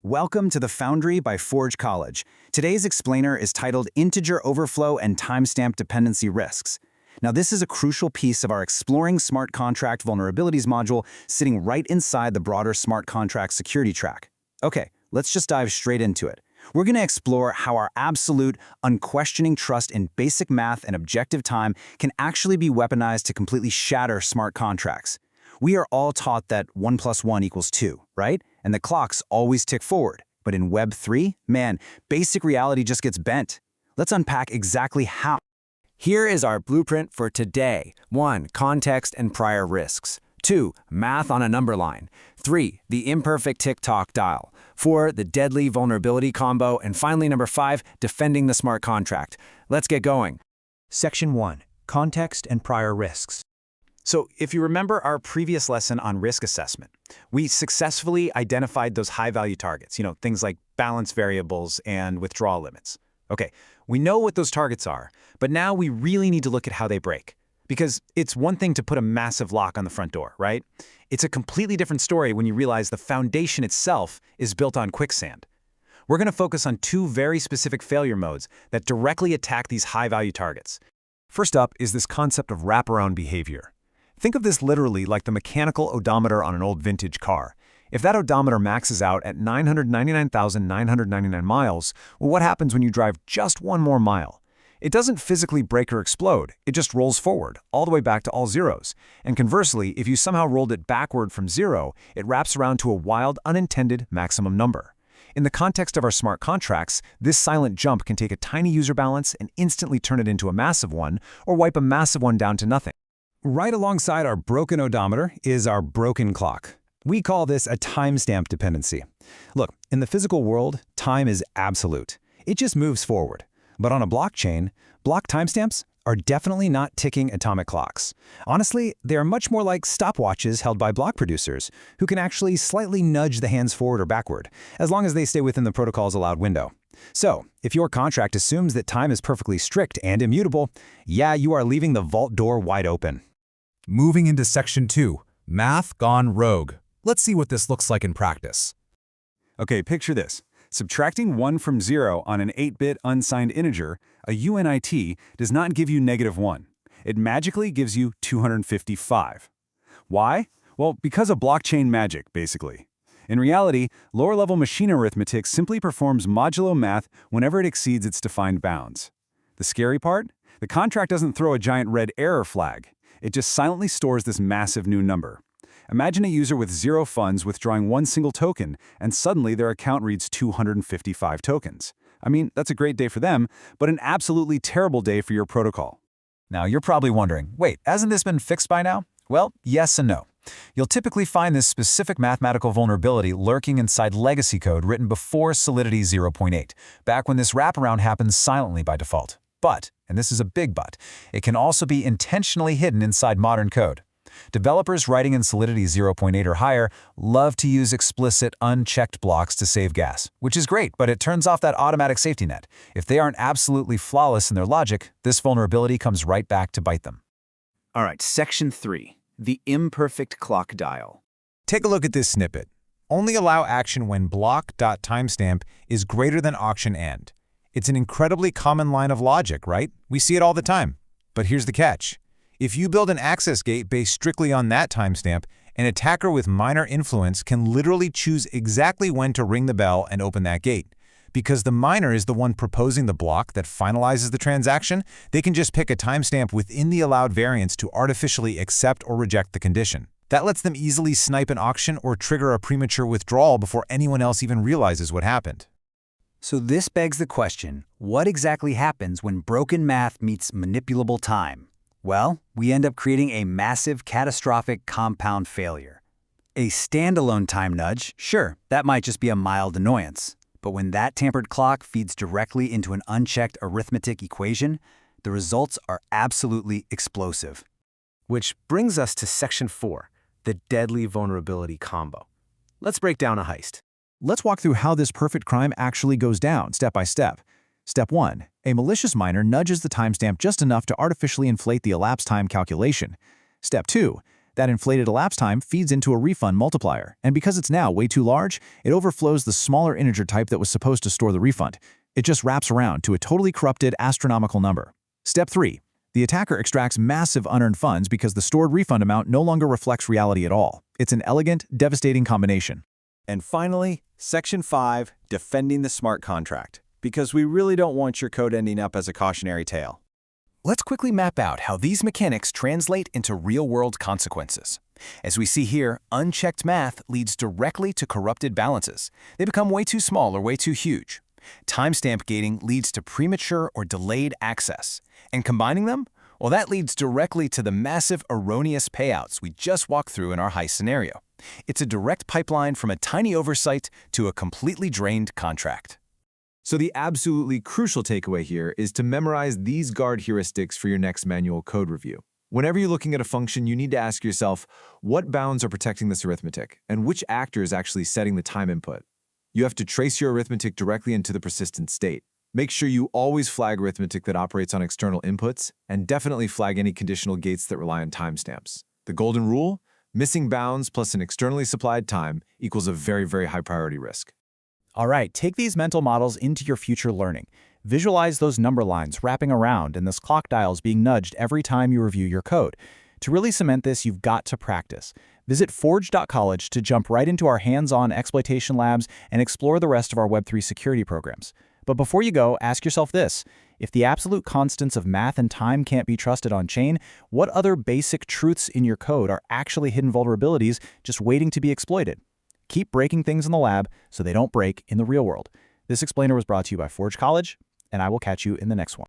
Welcome to the Foundry by Forge College. Today's explainer is titled Integer Overflow and Timestamp Dependency Risks. Now, this is a crucial piece of our Exploring Smart Contract Vulnerabilities module sitting right inside the broader smart contract security track. Okay, let's just dive straight into it. We're going to explore how our absolute, unquestioning trust in basic math and objective time can actually be weaponized to completely shatter smart contracts. We are all taught that 1 + 1 = 2, right? And the clocks always tick forward. But in Web 3, man, basic reality just gets bent. Let's unpack exactly how. Here is our blueprint for today. 1. Context and prior risks. 2. Math on a number line. 3. The imperfect tick-tock dial. 4. The deadly vulnerability combo. And finally, number 5, defending the smart contract. Let's get going. Section 1. Context and prior risks. So, if you remember our previous lesson on risk assessment, we successfully identified those high-value targets, things like balance variables and withdrawal limits. Okay, we know what those targets are, but now we really need to look at how they break. Because it's one thing to put a massive lock on the front door, right? It's a completely different story when you realize the foundation itself is built on quicksand. We're going to focus on 2 very specific failure modes that directly attack these high-value targets. First up is this concept of wraparound behavior. Think of this literally like the mechanical odometer on an old vintage car. If that odometer maxes out at 999,999 miles, well, what happens when you drive just one more mile? It doesn't physically break or explode, it just rolls forward, all the way back to all zeros. And conversely, if you somehow rolled it backward from 0, it wraps around to a wild, unintended maximum number. In the context of our smart contracts, this silent jump can take a tiny user balance and instantly turn it into a massive one, or wipe a massive one down to nothing. Right alongside our broken odometer is our broken clock. We call this a timestamp dependency. Look, in the physical world, time is absolute. It just moves forward. But on a blockchain, block timestamps are definitely not ticking atomic clocks. Honestly, they are much more like stopwatches held by block producers, who can actually slightly nudge the hands forward or backward, as long as they stay within the protocol's allowed window. So, if your contract assumes that time is perfectly strict and immutable, yeah, you are leaving the vault door wide open. Moving into Section 2, Math Gone Rogue. Let's see what this looks like in practice. Okay, picture this. Subtracting 1 from 0 on an 8-bit unsigned integer, a UNIT, does not give you -1. It magically gives you 255. Why? Well, because of blockchain magic, basically. In reality, lower-level machine arithmetic simply performs modulo math whenever it exceeds its defined bounds. The scary part? The contract doesn't throw a giant red error flag. It just silently stores this massive new number. Imagine a user with 0 funds withdrawing 1 single token, and suddenly their account reads 255 tokens. I mean, that's a great day for them, but an absolutely terrible day for your protocol. Now, you're probably wondering, wait, hasn't this been fixed by now? Well, yes and no. You'll typically find this specific mathematical vulnerability lurking inside legacy code written before Solidity 0.8, back when this wraparound happens silently by default. But, and this is a big but, it can also be intentionally hidden inside modern code. Developers writing in Solidity 0.8 or higher love to use explicit, unchecked blocks to save gas, which is great, but it turns off that automatic safety net. If they aren't absolutely flawless in their logic, this vulnerability comes right back to bite them. All right, Section 3, the imperfect clock dial. Take a look at this snippet. Only allow action when block.timestamp is greater than auction end. It's an incredibly common line of logic, right? We see it all the time. But here's the catch. If you build an access gate based strictly on that timestamp, an attacker with minor influence can literally choose exactly when to ring the bell and open that gate. Because the miner is the one proposing the block that finalizes the transaction, they can just pick a timestamp within the allowed variance to artificially accept or reject the condition. That lets them easily snipe an auction or trigger a premature withdrawal before anyone else even realizes what happened. So this begs the question, what exactly happens when broken math meets manipulable time? Well, we end up creating a massive, catastrophic compound failure. A standalone time nudge, sure, that might just be a mild annoyance. But when that tampered clock feeds directly into an unchecked arithmetic equation, the results are absolutely explosive. Which brings us to Section 4, the deadly vulnerability combo. Let's break down a heist. Let's walk through how this perfect crime actually goes down, step by step. Step 1. A malicious miner nudges the timestamp just enough to artificially inflate the elapsed time calculation. Step 2. That inflated elapsed time feeds into a refund multiplier, and because it's now way too large, it overflows the smaller integer type that was supposed to store the refund. It just wraps around to a totally corrupted astronomical number. Step 3. The attacker extracts massive unearned funds because the stored refund amount no longer reflects reality at all. It's an elegant, devastating combination. And finally, Section 5, defending the smart contract, because we really don't want your code ending up as a cautionary tale. Let's quickly map out how these mechanics translate into real-world consequences. As we see here, unchecked math leads directly to corrupted balances. They become way too small or way too huge. Timestamp gating leads to premature or delayed access. And combining them? Well, that leads directly to the massive erroneous payouts we just walked through in our heist scenario. It's a direct pipeline from a tiny oversight to a completely drained contract. So the absolutely crucial takeaway here is to memorize these guard heuristics for your next manual code review. Whenever you're looking at a function, you need to ask yourself, what bounds are protecting this arithmetic, and which actor is actually setting the time input? You have to trace your arithmetic directly into the persistent state. Make sure you always flag arithmetic that operates on external inputs, and definitely flag any conditional gates that rely on timestamps. The golden rule? Missing bounds plus an externally supplied time equals a very, very high priority risk. All right, take these mental models into your future learning. Visualize those number lines wrapping around and those clock dials being nudged every time you review your code. To really cement this, you've got to practice. Visit forge.college to jump right into our hands-on exploitation labs and explore the rest of our Web3 security programs. But before you go, ask yourself this. If the absolute constants of math and time can't be trusted on-chain, what other basic truths in your code are actually hidden vulnerabilities just waiting to be exploited? Keep breaking things in the lab so they don't break in the real world. This explainer was brought to you by Forge College, and I will catch you in the next one.